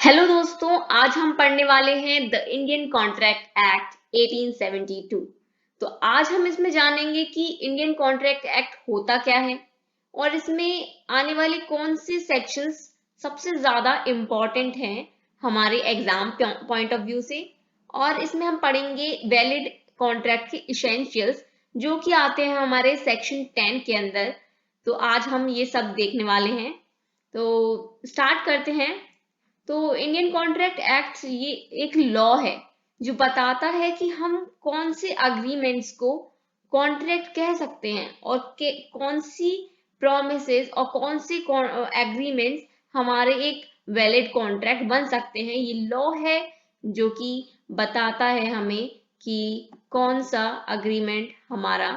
Hello दोस्तों, आज हम पढ़ने वाले हैं द इंडियन कॉन्ट्रैक्ट एक्ट 1872। तो आज हम इसमें जानेंगे कि इंडियन कॉन्ट्रैक्ट एक्ट होता क्या है और इसमें आने वाले कौन से सेक्शंस सबसे ज्यादा इम्पोर्टेंट हैं हमारे एग्जाम पॉइंट ऑफ व्यू से। और इसमें हम पढ़ेंगे वैलिड कॉन्ट्रैक्ट के इसेंशियल्स जो कि आते हैं हमारे सेक्शन 10 के अंदर। तो आज हम ये सब देखने वाले हैं। तो स्टार्ट करते हैं। तो इंडियन कॉन्ट्रैक्ट एक्ट ये एक लॉ है जो बताता है कि हम कौन से अग्रीमेंट्स को कॉन्ट्रैक्ट कह सकते हैं और कौन सी प्रोमिसेस और कौन से एग्रीमेंट्स हमारे एक वैलिड कॉन्ट्रैक्ट बन सकते हैं। ये लॉ है जो कि बताता है हमें कि कौन सा अग्रीमेंट हमारा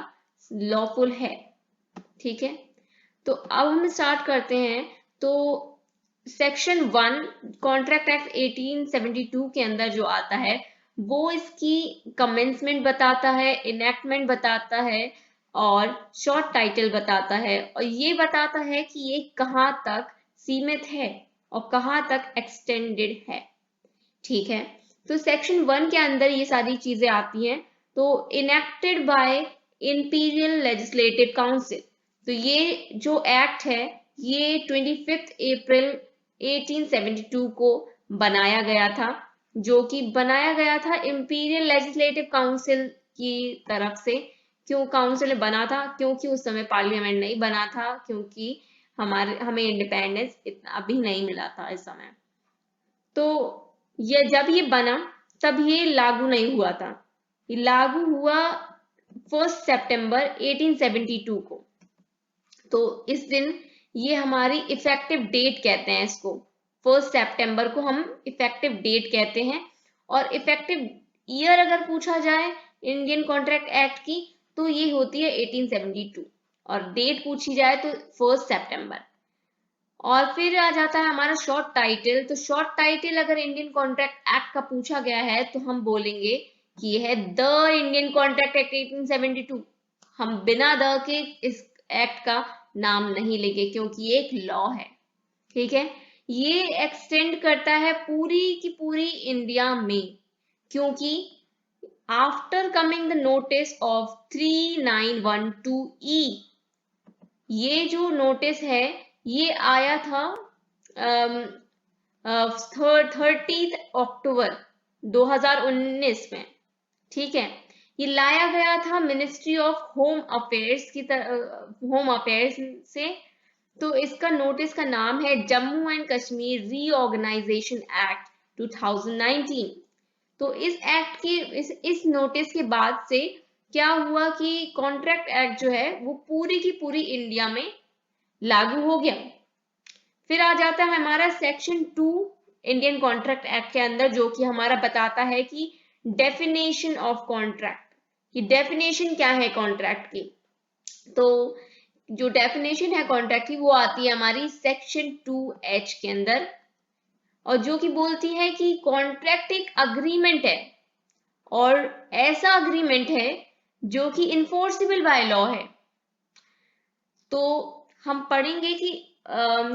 लॉफुल है। ठीक है, तो अब हम स्टार्ट करते हैं। तो सेक्शन 1 कॉन्ट्रैक्ट एक्ट 1872 के अंदर जो आता है वो इसकी कमेंसमेंट बताता है, इनेक्टमेंट बताता है और शॉर्ट टाइटल बताता है, और ये बताता है कि ये कहाँ तक सीमित है और कहाँ तक एक्सटेंडेड है। ठीक है, तो सेक्शन 1 के अंदर ये सारी चीजें आती हैं। तो enacted bye imperial legislative council. तो ये जो एक्ट है ये 25 अप्रैल 1872 को बनाया गया था, जो कि बनाया गया था इंपीरियल लेजिस्लेटिव काउंसिल की तरफ से। क्यों काउंसिल बना था? क्योंकि उस समय पार्लियामेंट नहीं बना था, क्योंकि हमें इंडिपेंडेंस इतना अभी नहीं मिला था इस समय। तो ये जब ये बना तब ये लागू नहीं हुआ था। ये लागू हुआ 1 सितंबर 1872 को। तो इस दिन ये हमारी इफेक्टिव डेट कहते हैं इसको। 1 सितंबर को हम इफेक्टिव डेट कहते हैं। और इफेक्टिव ईयर अगर पूछा जाए इंडियन कॉन्ट्रैक्ट एक्ट की तो ये होती है 1872, और डेट पूछी जाए तो 1 सितंबर। और फिर आ जाता है हमारा शॉर्ट टाइटल। तो शॉर्ट टाइटल अगर इंडियन कॉन्ट्रैक्ट एक्ट का पूछा गया है तो हम बोलेंगे कि यह है द इंडियन कॉन्ट्रैक्ट एक्ट 1872। हम बिना द के इस एक्ट का नाम नहीं लेंगे क्योंकि ये एक लॉ है। ठीक है, ये एक्सटेंड करता है पूरी की पूरी इंडिया में, क्योंकि after coming the notice of 3912E, ये जो नोटिस है ये आया था 30 अक्टूबर 2019 में। ठीक है, ये लाया गया था मिनिस्ट्री ऑफ होम अफेयर्स की होम अफेयर्स से। तो इसका नोटिस का नाम है Jammu and Kashmir reorganisation act 2019। तो इस एक्ट के इस नोटिस के बाद से क्या हुआ कि कॉन्ट्रैक्ट एक्ट जो है वो पूरी की पूरी इंडिया में लागू हो गया। फिर आ जाता है हमारा सेक्शन 2 इंडियन कॉन्ट्रैक्ट एक्ट के अंदर, जो कि हमारा बताता है कि डेफिनेशन ऑफ कॉन्ट्रैक्ट, कि डेफिनेशन क्या है कॉन्ट्रैक्ट की। तो जो डेफिनेशन है कॉन्ट्रैक्ट की वो आती है हमारी सेक्शन 2H के अंदर, और जो कि बोलती है कि कॉन्ट्रैक्ट एक अग्रीमेंट है और ऐसा अग्रीमेंट है जो कि इन्फोर्सिबल बाय लॉ है। तो हम पढ़ेंगे कि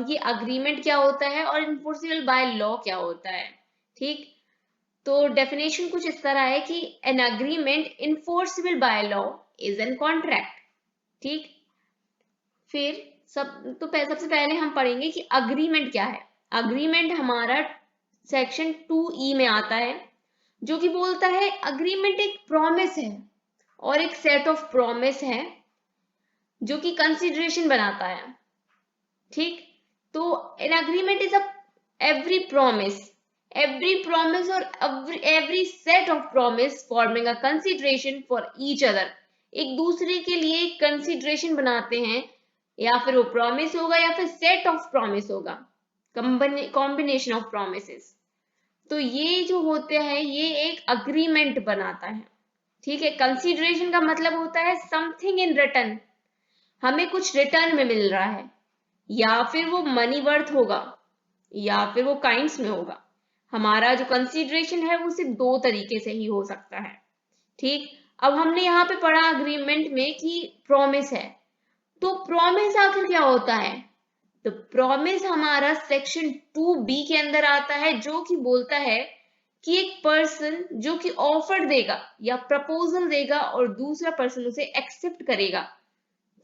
ये अग्रीमेंट क्या होता है और इन्फोर्सिबल बाय लॉ क्या होता है। ठीक, तो डेफिनेशन कुछ इस तरह है कि an agreement enforceable by law is an contract. ठीक, फिर सबसे पहले हम पढ़ेंगे कि अग्रीमेंट क्या है। अग्रीमेंट हमारा सेक्शन 2E में आता है, जो कि बोलता है अग्रीमेंट एक प्रॉमिस है और एक सेट ऑफ प्रॉमिस है जो कि कंसिडरेशन बनाता है। ठीक, तो an agreement is every promise every promise or every set of promise forming a consideration for each other। एक दूसरे के लिए कंसिडरेशन बनाते हैं, या फिर वो प्रॉमिस होगा या फिर सेट ऑफ प्रॉमिस होगा, कॉम्बिनेशन ऑफ प्रोमिसेस। तो ये जो होते हैं ये एक अग्रीमेंट बनाता है। ठीक है, कंसिडरेशन का मतलब होता है समथिंग इन रिटर्न, हमें कुछ रिटर्न में मिल रहा है, या फिर वो मनी वर्थ होगा या फिर वो काइंड्स में होगा। हमारा जो कंसीडरेशन है वो सिर्फ दो तरीके से ही हो सकता है। ठीक, अब हमने यहाँ पे पढ़ा अग्रीमेंट में कि प्रॉमिस है। तो प्रॉमिस आखिर क्या होता है? तो प्रॉमिस हमारा सेक्शन 2B के अंदर आता है, जो कि बोलता है कि एक पर्सन जो कि ऑफर देगा या प्रपोजल देगा और दूसरा पर्सन उसे एक्सेप्ट करेगा,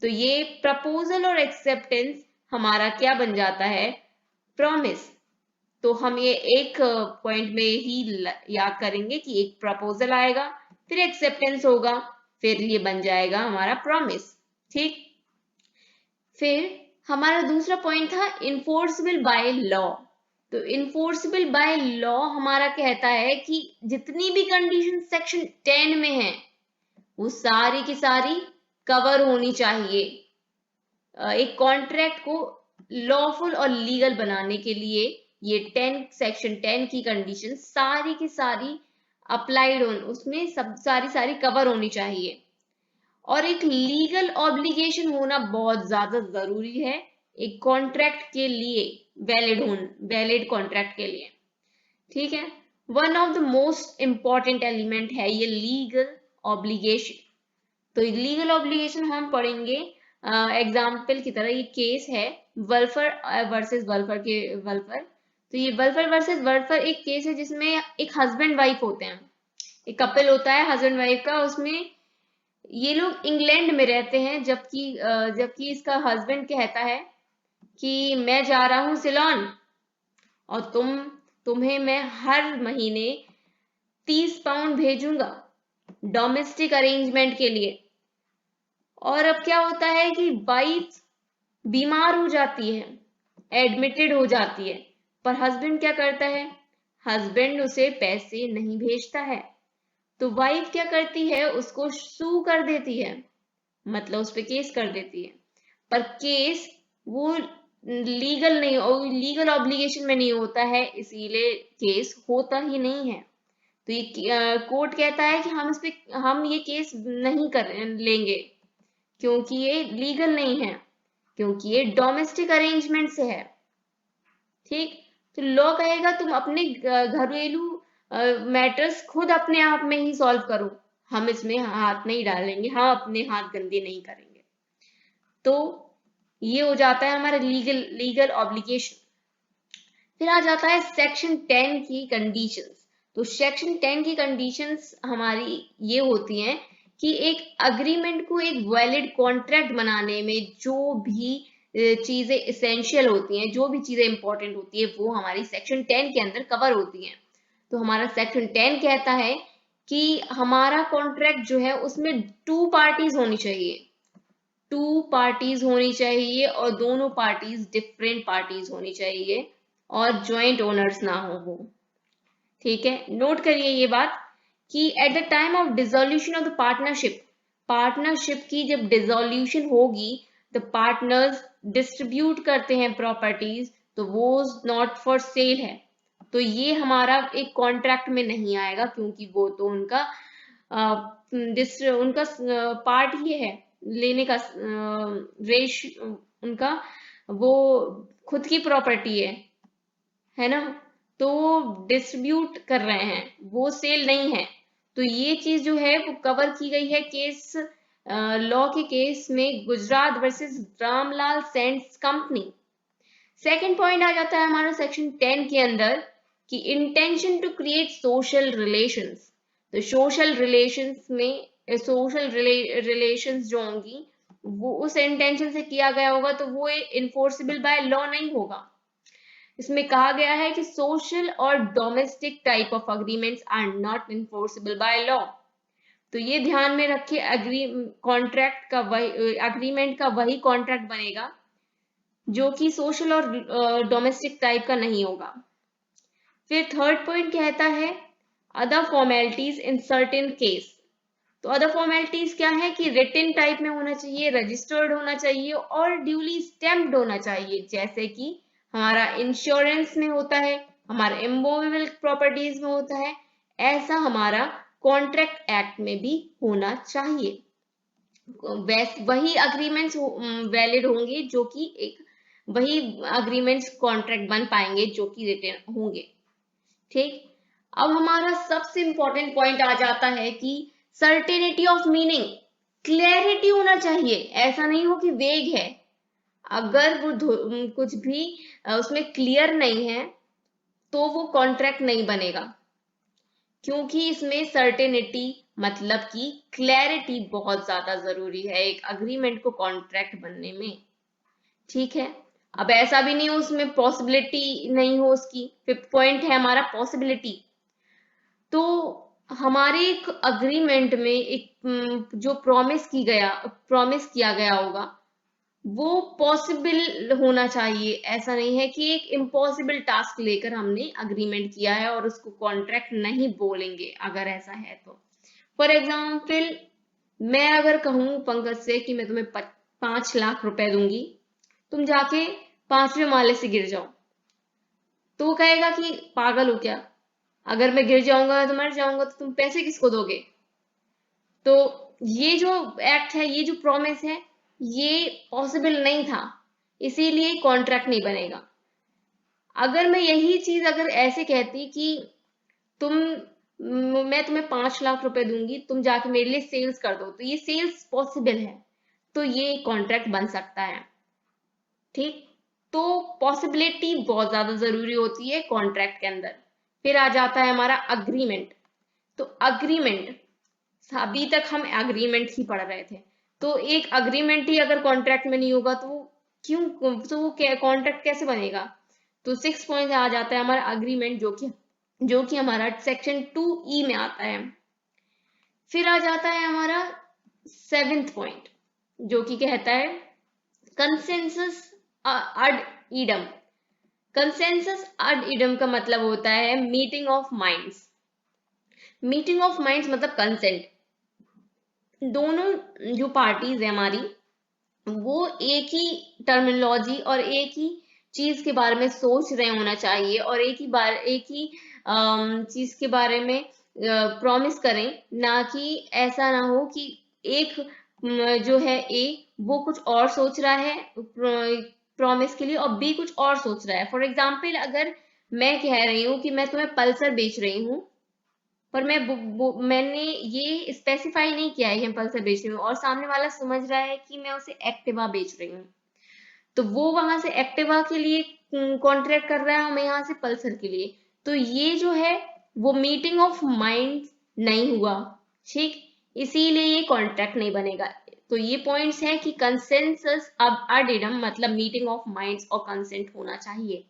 तो ये प्रपोजल और एक्सेप्टेंस हमारा क्या बन जाता है, प्रॉमिस। तो हम ये एक पॉइंट में ही याद करेंगे कि एक प्रपोजल आएगा, फिर एक्सेप्टेंस होगा, फिर ये बन जाएगा हमारा प्रॉमिस। ठीक, फिर हमारा दूसरा पॉइंट था इन्फोर्सेबल बाय लॉ। तो इन्फोर्सेबल बाय लॉ हमारा कहता है कि जितनी भी कंडीशन सेक्शन 10 में है वो सारी की सारी कवर होनी चाहिए। एक कॉन्ट्रैक्ट को लॉफुल और लीगल बनाने के लिए ये सेक्शन 10 की कंडीशन सारी की सारी अप्लाइड उसमें सब सारी कवर होनी चाहिए। और एक लीगल ऑब्लिगेशन होना बहुत ज्यादा जरूरी है एक कॉन्ट्रैक्ट के लिए, वैलिड कॉन्ट्रैक्ट के लिए। ठीक है, one of the most important element है ये लीगल ऑब्लिगेशन। तो लीगल ऑब्लिगेशन हम पढ़ेंगे एग्जाम्पल की तरह। ये केस है वल्फर वर्सेस वल्फर। तो ये वल्फर वर्सेस वल्फर एक केस है जिसमें एक हस्बैंड वाइफ होते हैं, एक कपल होता है हस्बैंड वाइफ का। उसमें ये लोग इंग्लैंड में रहते हैं, जबकि इसका हस्बैंड कहता है कि मैं जा रहा हूं सिलोन और तुम्हें मैं हर महीने 30 पाउंड भेजूंगा डोमेस्टिक अरेंजमेंट के लिए। और अब क्या होता है कि वाइफ बीमार हो जाती है, एडमिटेड हो जाती है, पर हस्बैंड क्या करता है, हस्बैंड उसे पैसे नहीं भेजता है। तो वाइफ क्या करती है, उसको सू कर देती है, मतलब उस पर केस कर देती है। पर केस वो लीगल नहीं, लीगल ऑब्लिगेशन में नहीं होता है, इसीलिए केस होता ही नहीं है। तो ये कोर्ट कहता है कि हम ये केस नहीं कर लेंगे क्योंकि ये लीगल नहीं है, क्योंकि ये डोमेस्टिक अरेंजमेंट से है। ठीक, तो लॉ कहेगा तुम अपने घरेलू मैटर्स खुद अपने आप में ही सॉल्व करो, हम इसमें हाथ नहीं डालेंगे, हम अपने हाथ गंदे नहीं करेंगे। तो ये हो जाता है हमारा लीगल ऑब्लिगेशन। फिर आ जाता है सेक्शन 10 की कंडीशंस। तो सेक्शन 10 की कंडीशंस हमारी ये होती हैं कि एक अग्रीमेंट को एक वैलिड कॉन्ट्रैक्ट बनाने में जो भी चीजें इसेंशियल होती हैं, जो भी चीजें इंपॉर्टेंट होती है, वो हमारी सेक्शन 10 के अंदर कवर होती हैं। तो हमारा सेक्शन 10 कहता है कि हमारा कॉन्ट्रैक्ट जो है उसमें 2 पार्टीज होनी चाहिए, 2 पार्टीज होनी चाहिए और दोनों पार्टीज डिफरेंट पार्टीज होनी चाहिए और ज्वाइंट ओनर्स ना हो वो। ठीक है, नोट करिए ये बात कि at the time of dissolution of the partnership की जब डिसोल्यूशन होगी, द पार्टनर्स डिस्ट्रीब्यूट करते हैं प्रॉपर्टीज, तो वो नॉट फॉर सेल है। तो ये हमारा एक कॉन्ट्रैक्ट में नहीं आएगा, क्योंकि वो तो उनका पार्ट ही है लेने का, रेश उनका वो खुद की प्रॉपर्टी है ना, तो डिस्ट्रीब्यूट कर रहे हैं, वो सेल नहीं है। तो ये चीज जो है वो कवर की गई है केस लॉ के केस में गुजरात वर्सेस रामलाल सेंट्स कंपनी। सेकंड पॉइंट आ जाता है हमारा सेक्शन 10 के अंदर कि intention to create social relations. तो सोशल रिलेशंस जो होंगी वो उस इंटेंशन से किया गया होगा, तो वो इन्फोर्सेबल बाय लॉ नहीं होगा। इसमें कहा गया है कि सोशल और domestic type of agreements are not enforceable by law. तो ये ध्यान में रखिए, अग्रीमेंट का वही कॉन्ट्रैक्ट बनेगा जो कि सोशल और डोमेस्टिक टाइप का नहीं होगा। फिर थर्ड पॉइंट कहता है other formalities in certain case. तो अदर फॉर्मेलिटीज क्या है कि रिटन टाइप में होना चाहिए, रजिस्टर्ड होना चाहिए और ड्यूली स्टैम्प्ड होना चाहिए, जैसे कि हमारा इंश्योरेंस में होता है, हमारा इमूवेबल प्रॉपर्टीज में होता है, ऐसा हमारा कॉन्ट्रैक्ट एक्ट में भी होना चाहिए। वही अग्रीमेंट्स वैलिड होंगे जो कि वही अग्रीमेंट्स कॉन्ट्रैक्ट बन पाएंगे जो कि रिटन होंगे। ठीक, अब हमारा सबसे इंपॉर्टेंट पॉइंट आ जाता है कि सर्टेनिटी ऑफ मीनिंग, क्लैरिटी होना चाहिए। ऐसा नहीं हो कि वेग है, अगर वो कुछ भी उसमें क्लियर नहीं है तो वो कॉन्ट्रैक्ट नहीं बनेगा, क्योंकि इसमें सर्टेनिटी मतलब कि क्लैरिटी बहुत ज्यादा जरूरी है एक अग्रीमेंट को कॉन्ट्रैक्ट बनने में। ठीक है, अब ऐसा भी नहीं हो उसमें पॉसिबिलिटी नहीं हो उसकी। फिफ्थ पॉइंट है हमारा पॉसिबिलिटी। तो हमारे एक अग्रीमेंट में एक जो प्रॉमिस किया गया होगा वो पॉसिबल होना चाहिए। ऐसा नहीं है कि एक इम्पॉसिबल टास्क लेकर हमने अग्रीमेंट किया है और उसको कॉन्ट्रैक्ट नहीं बोलेंगे अगर ऐसा है तो। फॉर एग्जाम्पल, मैं अगर कहूं पंकज से कि मैं तुम्हें 5 लाख रुपए दूंगी, तुम जाके 5वें माले से गिर जाओ, तो वो कहेगा कि पागल हो क्या, अगर मैं गिर जाऊंगा मैं तो मर जाऊंगा, तो तुम पैसे किसको दोगे। तो ये जो एक्ट है, ये जो प्रॉमिस है, ये पॉसिबल नहीं था, इसीलिए कॉन्ट्रैक्ट नहीं बनेगा। अगर मैं यही चीज अगर ऐसे कहती कि तुम मैं तुम्हें 5 लाख रुपए दूंगी, तुम जाके मेरे लिए सेल्स कर दो, तो ये सेल्स पॉसिबल है, तो ये कॉन्ट्रैक्ट बन सकता है। ठीक, तो पॉसिबिलिटी बहुत ज्यादा जरूरी होती है कॉन्ट्रैक्ट के अंदर। फिर आ जाता है हमारा अग्रीमेंट। तो अग्रीमेंट, अभी तक हम एग्रीमेंट ही पढ़ रहे थे, तो एक अग्रीमेंट ही अगर कॉन्ट्रैक्ट में नहीं होगा तो वो क्यों, तो वो कॉन्ट्रैक्ट कैसे बनेगा। तो 6 पॉइंट आ जाता है हमारा अग्रीमेंट, जो कि हमारा सेक्शन 2E में आता है। फिर आ जाता है हमारा 7th पॉइंट, जो कि कहता है कंसेंसस अड इडम। कंसेंसस अड इडम का मतलब होता है meeting of minds. Meeting of minds मतलब कंसेंट, दोनों जो पार्टीज है हमारी, वो एक ही टर्मिनोलॉजी और एक ही चीज के बारे में सोच रहे होना चाहिए, और एक ही चीज के बारे में प्रॉमिस करें। ना कि ऐसा ना हो कि एक जो है ए, वो कुछ और सोच रहा है प्रॉमिस के लिए, और बी कुछ और सोच रहा है। फॉर एग्जाम्पल, अगर मैं कह रही हूँ कि मैं तुम्हें पल्सर बेच रही हूँ, पर मैंने ये स्पेसिफाई नहीं किया है कि मैं पल्सर बेच रही हूँ, और सामने वाला समझ रहा है कि मैं उसे एक्टिवा बेच रही हूँ, तो वो वहां से एक्टिवा के लिए कॉन्ट्रैक्ट कर रहा है, मैं यहाँ से पल्सर के लिए। तो ये जो है वो मीटिंग ऑफ माइंड नहीं हुआ। ठीक, इसीलिए ये कॉन्ट्रैक्ट नहीं बनेगा। तो ये पॉइंट्स है कि कंसेंसस अब अडिडम मतलब मीटिंग ऑफ माइंड्स और कंसेंट होना चाहिए।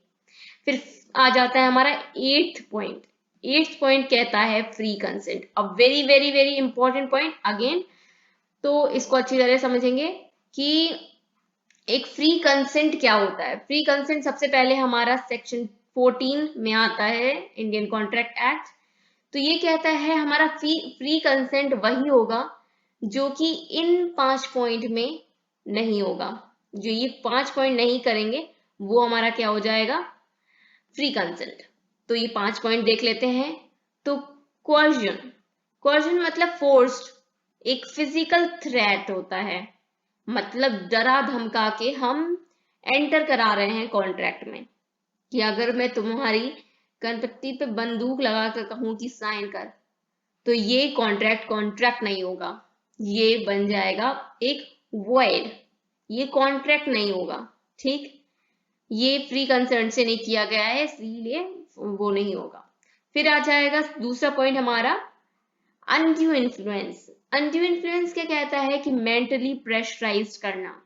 फिर आ जाता है हमारा 8th पॉइंट। 8th पॉइंट कहता है फ्री कंसेंट, अब very very very important point again. तो इसको अच्छी तरह समझेंगे कि एक फ्री कंसेंट क्या होता है। फ्री कंसेंट सबसे पहले हमारा सेक्शन 14 में आता है, इंडियन कॉन्ट्रैक्ट एक्ट। तो ये कहता है हमारा फ्री कंसेंट वही होगा जो कि इन 5 पॉइंट में नहीं होगा। जो ये 5 पॉइंट नहीं करेंगे वो हमारा क्या हो जाएगा, फ्री कंसेंट। तो ये 5 पॉइंट देख लेते हैं। तो कोर्जन, कोर्जन मतलब फोर्स्ड, एक फिजिकल थ्रेट होता है, मतलब डरा धमका के हम एंटर करा रहे हैं कॉन्ट्रैक्ट में, कि अगर मैं तुम्हारी कनपट्टी पे बंदूक लगा कर कहूं कि साइन कर, तो ये कॉन्ट्रैक्ट नहीं होगा, ये बन जाएगा एक वॉइड, ये कॉन्ट्रैक्ट नहीं होगा। ठीक, ये फ्री कंसर्न से नहीं किया गया है, इसलिए वो नहीं होगा। फिर आ जाएगा दूसरा पॉइंट हमारा अनड्यू इन्फ्लुएंस। अनड्यू इन्फ्लुएंस क्या कहता है कि मेंटली प्रेशराइज करना।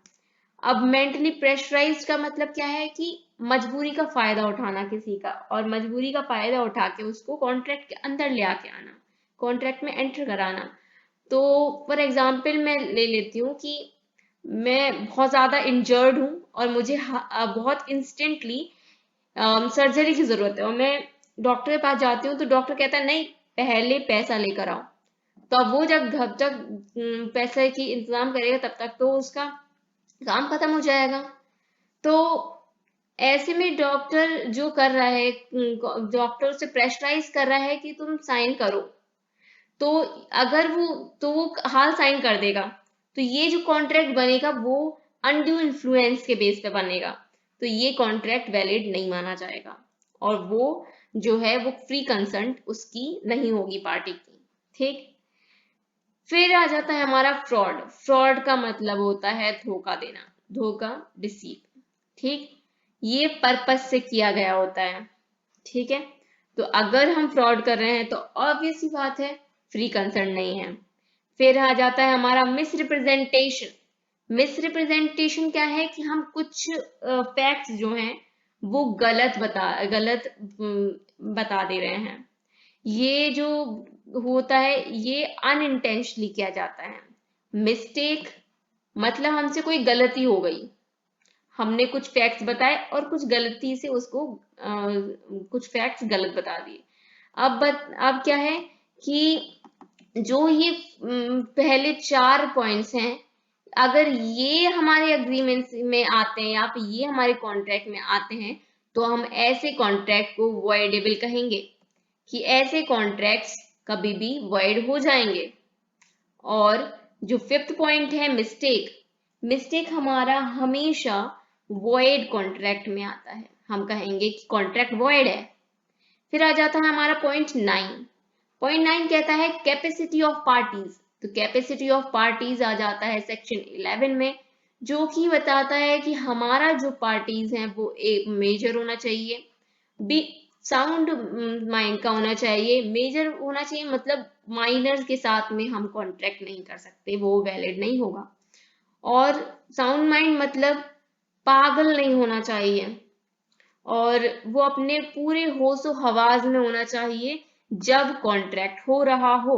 अब मेंटली प्रेशराइज का मतलब क्या है कि मजबूरी का फायदा उठाना किसी का, और मजबूरी का फायदा उठा के उसको कॉन्ट्रैक्ट के अंदर ले आके आना, कॉन्ट्रैक्ट में एंटर कराना। तो फॉर एग्जाम्पल मैं ले लेती हूँ कि मैं बहुत ज्यादा इंजर्ड हूँ और मुझे बहुत इंस्टेंटली सर्जरी की जरूरत है, और मैं डॉक्टर के पास जाती हूँ, तो डॉक्टर कहता है नहीं, पहले पैसा लेकर आओ। तो अब वो जब तक पैसे की इंतजाम करेगा तब तक तो उसका काम खत्म हो जाएगा। तो ऐसे में डॉक्टर जो कर रहा है, डॉक्टर उसे प्रेशराइज कर रहा है कि तुम साइन करो, तो अगर वो हाल साइन कर देगा, तो ये जो कॉन्ट्रैक्ट बनेगा वो अनड्यू इन्फ्लुएंस के बेस पे बनेगा, तो ये कॉन्ट्रैक्ट वैलिड नहीं माना जाएगा, और वो जो है वो फ्री कंसेंट उसकी नहीं होगी पार्टी की। ठीक, फिर आ जाता है हमारा फ्रॉड। फ्रॉड का मतलब होता है धोखा देना। धोखा, डिसीव। ठीक, ये पर्पस से किया गया होता है। ठीक है, तो अगर हम फ्रॉड कर रहे हैं तो ऑब्वियस सी बात है फ्री कंसर्न नहीं है। फिर आ जाता है हमारा मिसरिप्रेजेंटेशन। मिसरिप्रेजेंटेशन क्या है कि हम कुछ फैक्ट्स जो हैं वो बता दे रहे हैं। ये जो होता है ये अनइंटेंशनली किया जाता है। मिस्टेक मतलब हमसे कोई गलती हो गई, हमने कुछ फैक्ट्स बताए और कुछ गलती से उसको कुछ फैक्ट्स गलत बता दिए। अब क्या है कि जो ये पहले 4 पॉइंट्स हैं, अगर ये हमारे अग्रीमेंट में आते हैं या फिर ये हमारे कॉन्ट्रैक्ट में आते हैं तो हम ऐसे कॉन्ट्रैक्ट को वॉइडेबल कहेंगे, कि ऐसे कॉन्ट्रैक्ट्स कभी भी वॉइड हो जाएंगे। और जो 5th पॉइंट है मिस्टेक, मिस्टेक हमारा हमेशा वॉइड कॉन्ट्रैक्ट में आता है, हम कहेंगे कि कॉन्ट्रैक्ट वॉइड है। फिर आ जाता है हमारा पॉइंट 9। पॉइंट 9 कहता है कैपेसिटी ऑफ पार्टीज। तो कैपेसिटी ऑफ पार्टीज आ जाता है सेक्शन 11 में, जो कि बताता है कि हमारा जो पार्टीज हैं वो एक मेजर होना चाहिए, बी साउंड माइंड का होना चाहिए। मेजर होना चाहिए मतलब माइनर के साथ में हम कॉन्ट्रैक्ट नहीं कर सकते, वो वैलिड नहीं होगा। और साउंड माइंड मतलब पागल नहीं होना चाहिए, और वो अपने पूरे होशो हवास में होना चाहिए जब कॉन्ट्रैक्ट हो रहा हो।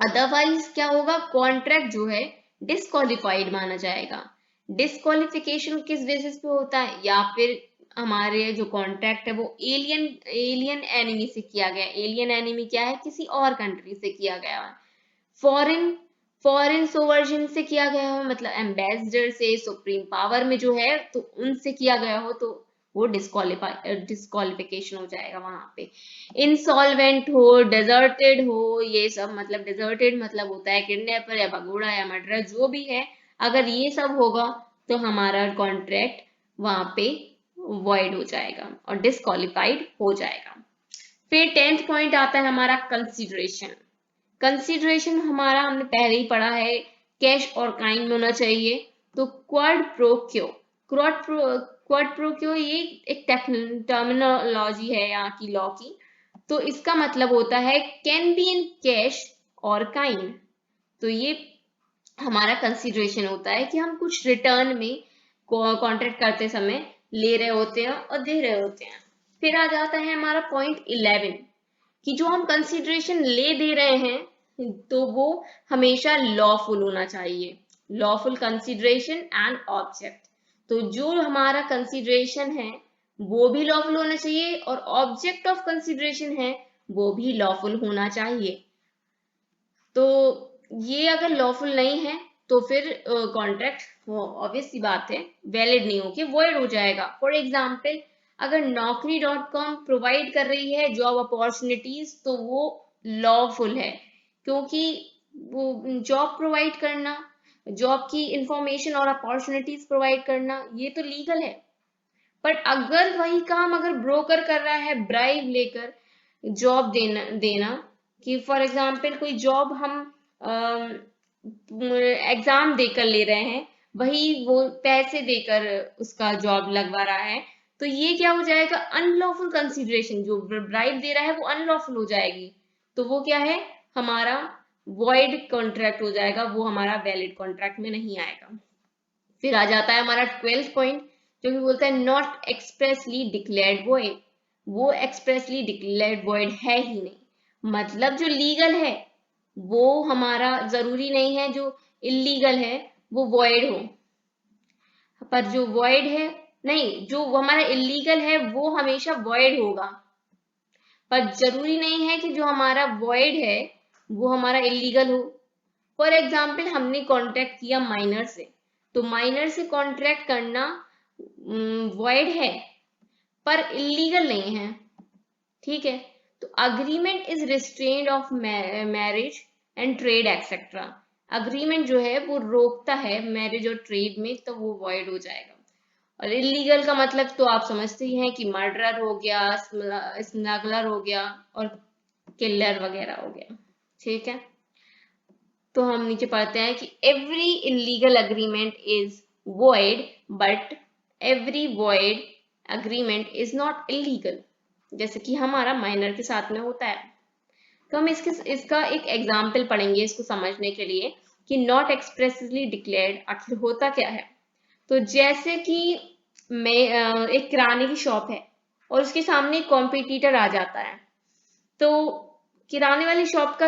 अदरवाइज क्या होगा, कॉन्ट्रैक्ट जो है डिस्क्वालिफाइड माना जाएगा। डिस्क्वालिफिकेशन किस बेसिस पे होता है, या फिर हमारे जो कॉन्ट्रैक्ट है वो एलियन एनिमी से किया गया। एलियन एनिमी क्या है, किसी और कंट्री से किया गया है। फॉरेन फॉरेन सोवर्जन से किया गया हो, मतलब एम्बेसडर से, सुप्रीम पावर में जो है तो उनसे किया गया हो, तो वो डिस्क्वालिफिकेशन हो जाएगा वहां पे। इंसॉल्वेंट हो, डेजर्टेड हो, ये सब मतलब डेजर्टेड मतलब होता है किडनैपर या भगोड़ा या मर्डर जो भी है, अगर ये सब होगा तो हमारा कॉन्ट्रैक्ट वहां पे वॉइड हो जाएगा और डिस्क्वालिफाइड हो जाएगा। फिर 10th पॉइंट आता है हमारा कंसिडरेशन। कंसिडरेशन हमारा हमने पहले ही पढ़ा है, कैश और काइंड में होना चाहिए। तो क्वाड प्रो क्यो, क्वाड प्रो क्यो ये एक टर्मिनोलॉजी है यहाँ की लॉ की। तो इसका मतलब होता है कैन बी इन कैश और काइंड। तो ये हमारा कंसिडरेशन होता है कि हम कुछ रिटर्न में कॉन्ट्रैक्ट करते समय ले रहे होते हैं और दे रहे होते हैं। फिर आ जाता है हमारा पॉइंट 11 कि जो हम कंसिडरेशन ले दे रहे हैं तो वो हमेशा लॉफुल होना चाहिए। लॉफुल कंसिडरेशन एंड ऑब्जेक्ट, तो जो हमारा कंसिडरेशन है वो भी लॉफुल होना चाहिए और ऑब्जेक्ट ऑफ कंसिडरेशन है वो भी लॉफुल होना चाहिए। तो ये अगर लॉफुल नहीं है तो फिर कॉन्ट्रैक्ट ऑब्वियस सी बात है वैलिड नहीं होके वॉइड हो जाएगा। फॉर एग्जाम्पल अगर Naukri.com प्रोवाइड कर रही है जॉब अपॉर्चुनिटीज तो वो लॉफुल है, क्योंकि वो जॉब प्रोवाइड करना, जॉब की इंफॉर्मेशन और अपॉर्चुनिटीज प्रोवाइड करना ये तो लीगल है। बट अगर वही काम अगर ब्रोकर कर रहा है ब्राइब लेकर जॉब देना कि फॉर एग्जाम्पल कोई जॉब हम एग्जाम देकर ले रहे हैं, वही वो पैसे देकर उसका जॉब लगवा रहा है, तो ये क्या हो जाएगा, अनलॉफुल कंसिडरेशन। जो ब्राइब दे रहा है वो अनलॉफुल हो जाएगी, तो वो क्या है, हमारा वॉइड कॉन्ट्रैक्ट हो जाएगा, वो हमारा वैलिड कॉन्ट्रैक्ट में नहीं आएगा। फिर आ जाता है हमारा 12th पॉइंट जो कि बोलता है नॉट एक्सप्रेसली डिक्लेयर्ड वॉइड। वो एक्सप्रेसली डिक्लेयर्ड वॉइड है ही नहीं, मतलब जो लीगल है वो हमारा जरूरी नहीं है जो इलीगल है वो वॉइड हो, पर जो वॉइड है नहीं, जो हमारा इलीगल है वो हमेशा वॉइड होगा, पर जरूरी नहीं है कि जो हमारा वॉइड है वो हमारा इलीगल हो। फॉर एग्जाम्पल हमने कॉन्ट्रैक्ट किया माइनर से, तो माइनर से कॉन्ट्रैक्ट करना वॉइड है पर इलीगल नहीं है। ठीक है, तो agreement is restrained of marriage and trade etcetera. Agreement जो है वो रोकता है मैरिज और ट्रेड में, तो वो वॉइड हो जाएगा। और इलीगल का मतलब तो आप समझते ही हैं कि मर्डर हो गया, स्मगलर हो गया और किलर वगैरह हो गया। ठीक है, तो हम नीचे पढ़ते हैं कि every illegal agreement is void, but every void agreement is not illegal, जैसे कि हमारा माइनर के साथ में होता है। तो हम इसका एक एग्जाम्पल पढ़ेंगे इसको समझने के लिए कि नॉट एक्सप्रेसली डिक्लेयर्ड आखिर होता क्या है। तो जैसे कि एक किराने की शॉप है और उसके सामने एक कॉम्पिटिटर आ जाता है, तो किराने वाली शॉप का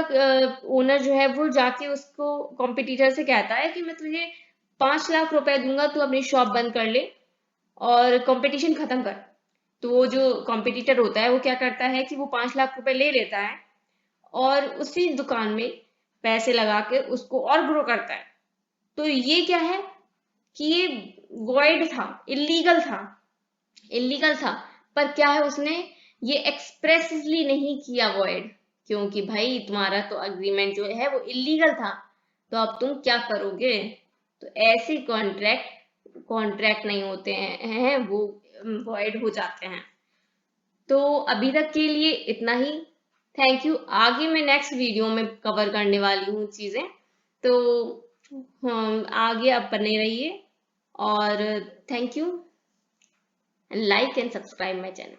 ओनर जो है वो जाके उसको कॉम्पिटिटर से कहता है कि मैं तुझे 5 लाख रुपए दूंगा, तू अपनी शॉप बंद कर ले और कंपटीशन खत्म कर। तो वो जो कॉम्पिटिटर होता है वो क्या करता है कि वो 5 लाख रुपए ले लेता है और उसी दुकान में पैसे लगा के उसको और ग्रो करता है। तो ये क्या है कि ये वॉइड था, इलीगल था, पर क्या है उसने ये एक्सप्रेसली नहीं किया वॉइड, क्योंकि भाई तुम्हारा तो अग्रीमेंट जो है वो इलीगल था, तो अब तुम क्या करोगे। तो ऐसे कॉन्ट्रैक्ट नहीं होते हैं वो वॉइड हो जाते हैं। तो अभी तक के लिए इतना ही। Thank you. आगे मैं नेक्स्ट वीडियो में कवर करने वाली हूँ चीजें, तो हम आगे आप बने रहिए और thank you. Like and subscribe my channel.